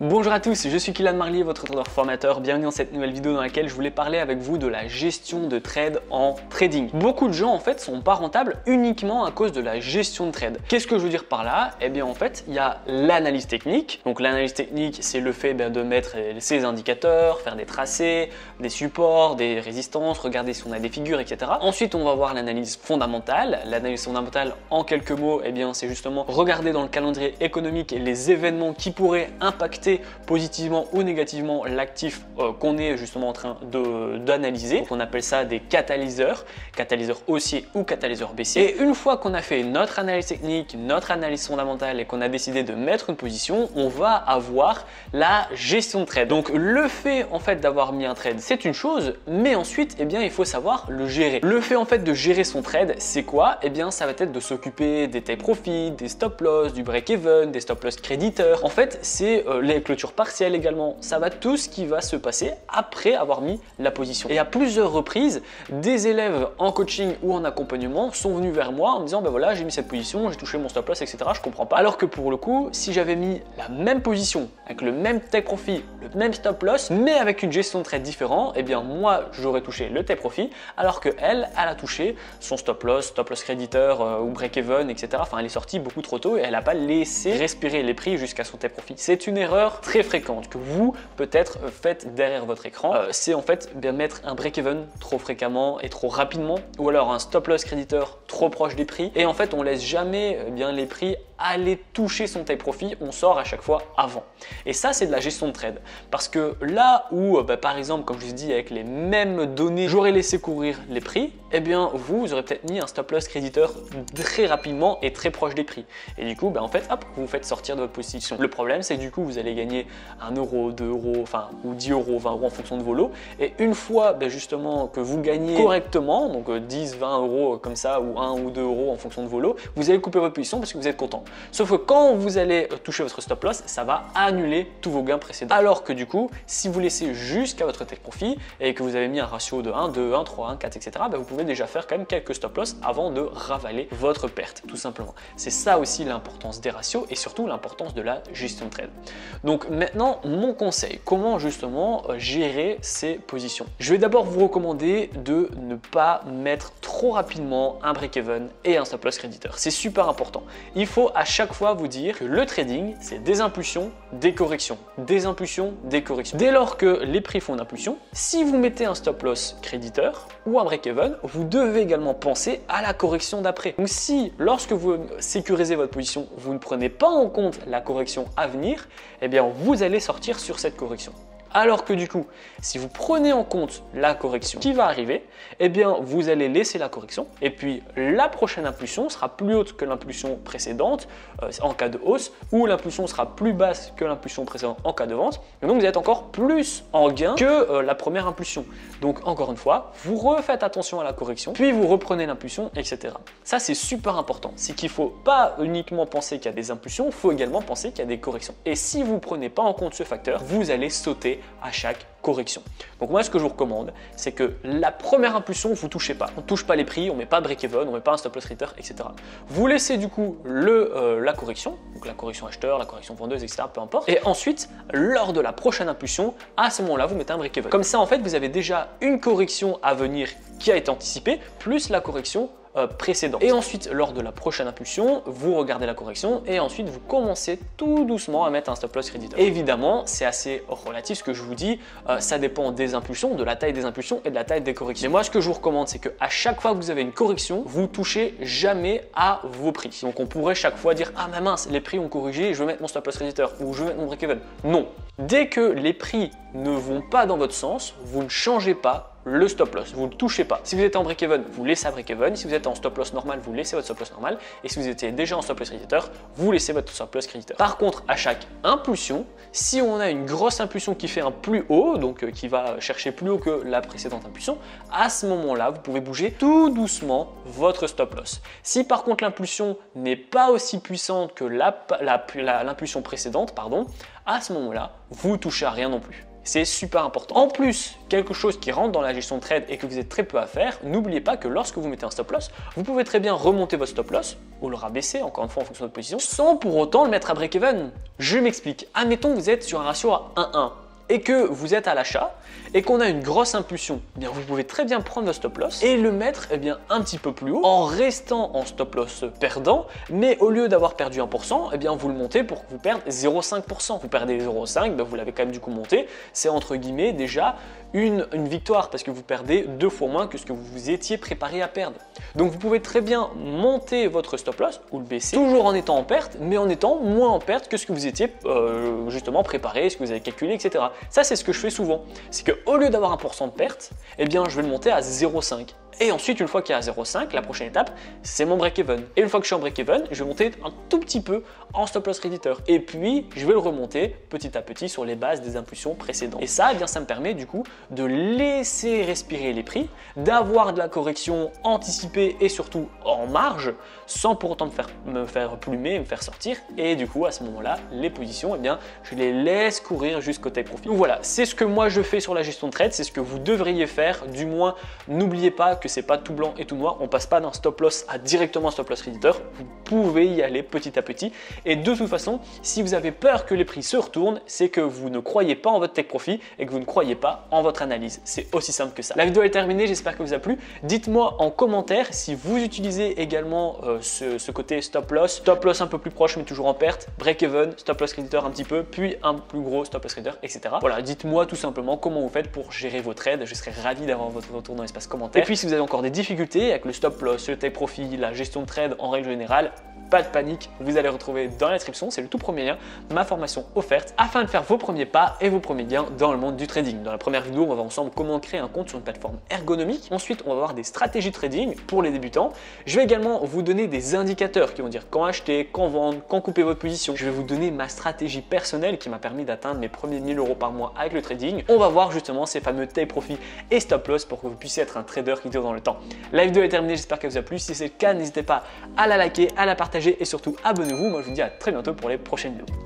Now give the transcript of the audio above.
Bonjour à tous, je suis Kylian Marlier, votre trader formateur. Bienvenue dans cette nouvelle vidéo dans laquelle je voulais parler avec vous de la gestion de trade en trading. Beaucoup de gens en fait sont pas rentables uniquement à cause de la gestion de trade. Qu'est-ce que je veux dire par là? Eh bien en fait, il y a l'analyse technique. Donc l'analyse technique, c'est le fait de mettre ses indicateurs, faire des tracés, des supports, des résistances, regarder si on a des figures, etc. Ensuite, on va voir l'analyse fondamentale. L'analyse fondamentale, en quelques mots, eh bien c'est justement regarder dans le calendrier économique les événements qui pourraient impacter positivement ou négativement l'actif qu'on est justement en train d'analyser. Donc on appelle ça des catalyseurs haussiers ou catalyseurs baissiers. Et une fois qu'on a fait notre analyse technique, notre analyse fondamentale et qu'on a décidé de mettre une position, on va avoir la gestion de trade. Donc le fait en fait d'avoir mis un trade, c'est une chose, mais ensuite eh bien il faut savoir le gérer. Le fait en fait de gérer son trade, c'est quoi? Eh bien ça va être de s'occuper des take profit, des stop loss, du break even, des stop loss créditeurs. En fait, c'est les clôtures partielles également, ça va tout ce qui va se passer après avoir mis la position. Et à plusieurs reprises, des élèves en coaching ou en accompagnement sont venus vers moi en me disant ben voilà, j'ai mis cette position, j'ai touché mon stop loss, etc. Je comprends pas. Alors que pour le coup, si j'avais mis la même position avec le même take profit, le même stop loss, mais avec une gestion de trade différente, eh bien moi j'aurais touché le take profit, alors que elle a touché son stop loss créditeur ou break even, etc. Enfin, elle est sortie beaucoup trop tôt et elle n'a pas laissé respirer les prix jusqu'à son take profit. C'est une erreur très fréquente que vous peut-être faites derrière votre écran, c'est en fait bien mettre un break-even trop fréquemment et trop rapidement, ou alors un stop loss créditeur trop proche des prix, et en fait on laisse jamais bien les prix aller toucher son take profit, on sort à chaque fois avant. Et ça c'est de la gestion de trade, parce que là où par exemple comme je vous dis avec les mêmes données j'aurais laissé courir les prix, eh bien vous aurez peut-être mis un stop loss créditeur très rapidement et très proche des prix, et du coup en fait hop, vous faites sortir de votre position. Le problème c'est que du coup vous allez gagner 1 euro, 2 euros, enfin ou 10 euros, 20 euros en fonction de vos lots, et une fois justement que vous gagnez correctement, donc 10, 20 euros comme ça, ou 1 ou 2 euros en fonction de vos lots, vous allez couper votre position parce que vous êtes content. Sauf que quand vous allez toucher votre stop loss, ça va annuler tous vos gains précédents. Alors que du coup, si vous laissez jusqu'à votre take profit et que vous avez mis un ratio de 1, 2, 1, 3, 1, 4, etc., vous pouvez déjà faire quand même quelques stop loss avant de ravaler votre perte, tout simplement. C'est ça aussi l'importance des ratios et surtout l'importance de la gestion de trade. Donc maintenant, mon conseil, comment justement gérer ces positions? Je vais d'abord vous recommander de ne pas mettre trop rapidement un break-even et un stop loss créditeur. C'est super important. Il faut à chaque fois vous dire que le trading, c'est des impulsions, des corrections, des impulsions, des corrections. Dès lors que les prix font une impulsion, si vous mettez un stop loss créditeur ou un break-even, vous devez également penser à la correction d'après. Donc si, lorsque vous sécurisez votre position, vous ne prenez pas en compte la correction à venir, eh bien vous allez sortir sur cette correction. Alors que du coup, si vous prenez en compte la correction qui va arriver, eh bien vous allez laisser la correction et puis la prochaine impulsion sera plus haute que l'impulsion précédente en cas de hausse, ou l'impulsion sera plus basse que l'impulsion précédente en cas de vente, et donc vous êtes encore plus en gain que la première impulsion. Donc encore une fois, vous refaites attention à la correction, puis vous reprenez l'impulsion, etc. Ça c'est super important, c'est qu'il ne faut pas uniquement penser qu'il y a des impulsions, il faut également penser qu'il y a des corrections. Et si vous ne prenez pas en compte ce facteur, vous allez sauter à chaque correction. Donc moi ce que je vous recommande, c'est que la première impulsion, vous ne touchez pas. On ne touche pas les prix, on ne met pas de break-even, on ne met pas un stop loss créditeur, etc. Vous laissez du coup la correction, donc la correction acheteur, la correction vendeuse, etc. peu importe. Et ensuite, lors de la prochaine impulsion, à ce moment-là, vous mettez un break-even. Comme ça, en fait, vous avez déjà une correction à venir qui a été anticipée, plus la correction précédente. Et ensuite, lors de la prochaine impulsion, vous regardez la correction et ensuite vous commencez tout doucement à mettre un stop loss créditeur. Évidemment, c'est assez relatif ce que je vous dis, ça dépend des impulsions, de la taille des impulsions et de la taille des corrections. Mais moi, ce que je vous recommande, c'est qu'à chaque fois que vous avez une correction, vous touchez jamais à vos prix. Donc on pourrait chaque fois dire ah mais mince, les prix ont corrigé, je vais mettre mon stop loss créditeur ou je vais mettre mon break-even. Non. Dès que les prix ne vont pas dans votre sens, vous ne changez pas le stop loss, vous ne le touchez pas. Si vous êtes en break-even, vous laissez un break-even. Si vous êtes en stop loss normal, vous laissez votre stop loss normal. Et si vous étiez déjà en stop loss créditeur, vous laissez votre stop loss créditeur. Par contre, à chaque impulsion, si on a une grosse impulsion qui fait un plus haut, donc qui va chercher plus haut que la précédente impulsion, à ce moment-là, vous pouvez bouger tout doucement votre stop loss. Si par contre l'impulsion n'est pas aussi puissante que l'impulsion précédente, à ce moment-là, vous touchez à rien non plus. C'est super important. En plus, quelque chose qui rentre dans la gestion de trade et que vous êtes très peu à faire, n'oubliez pas que lorsque vous mettez un stop loss, vous pouvez très bien remonter votre stop loss ou le rabaisser, encore une fois en fonction de votre position, sans pour autant le mettre à break-even. Je m'explique. Admettons que vous êtes sur un ratio à 1,1 et que vous êtes à l'achat et qu'on a une grosse impulsion, eh bien vous pouvez très bien prendre votre stop loss et le mettre un petit peu plus haut en restant en stop loss perdant, mais au lieu d'avoir perdu 1%, eh bien vous le montez pour que vous perdez 0,5%. Vous perdez 0,5, vous l'avez quand même du coup monté, c'est entre guillemets déjà une victoire parce que vous perdez 2 fois moins que ce que vous vous étiez préparé à perdre. Donc vous pouvez très bien monter votre stop loss ou le baisser, toujours en étant en perte, mais en étant moins en perte que ce que vous étiez justement préparé, ce que vous avez calculé, etc. Ça c'est ce que je fais souvent, c'est qu'au lieu d'avoir 1% de perte, eh bien je vais le monter à 0,5. Et ensuite, une fois qu'il y a 0,5, la prochaine étape, c'est mon break-even. Et une fois que je suis en break-even, je vais monter un tout petit peu en stop loss réducteur. Et puis, je vais le remonter petit à petit sur les bases des impulsions précédentes. Et ça, eh bien, ça me permet du coup de laisser respirer les prix, d'avoir de la correction anticipée et surtout en marge, sans pour autant me faire plumer, me faire sortir. Et du coup, à ce moment-là, les positions, eh bien, je les laisse courir jusqu'au take profit. Donc voilà, c'est ce que moi je fais sur la gestion de trade, c'est ce que vous devriez faire. Du moins, n'oubliez pas que c'est pas tout blanc et tout noir, on passe pas d'un stop loss à directement un stop loss réducteur, vous pouvez y aller petit à petit et de toute façon, si vous avez peur que les prix se retournent, c'est que vous ne croyez pas en votre take profit et que vous ne croyez pas en votre analyse. C'est aussi simple que ça. La vidéo est terminée, j'espère que vous a plu. Dites-moi en commentaire si vous utilisez également ce côté stop loss un peu plus proche mais toujours en perte, break-even, stop loss réducteur un petit peu, puis un plus gros stop loss réducteur, etc. Voilà, dites-moi tout simplement comment vous faites pour gérer vos trades, je serais ravi d'avoir votre retour dans l'espace commentaire. Et puis si vous avez encore des difficultés avec le stop loss, le take profit, la gestion de trade en règle générale, pas de panique, vous allez retrouver dans la description, c'est le tout premier lien, ma formation offerte afin de faire vos premiers pas et vos premiers gains dans le monde du trading. Dans la première vidéo, on va voir ensemble comment créer un compte sur une plateforme ergonomique. Ensuite, on va voir des stratégies de trading pour les débutants. Je vais également vous donner des indicateurs qui vont dire quand acheter, quand vendre, quand couper votre position. Je vais vous donner ma stratégie personnelle qui m'a permis d'atteindre mes premiers 1000 € par mois avec le trading. On va voir justement ces fameux take profit et stop loss pour que vous puissiez être un trader qui dure dans le temps. La vidéo est terminée, j'espère qu'elle vous a plu. Si c'est le cas, n'hésitez pas à la liker, à la partager et surtout abonnez-vous. Moi je vous dis à très bientôt pour les prochaines vidéos.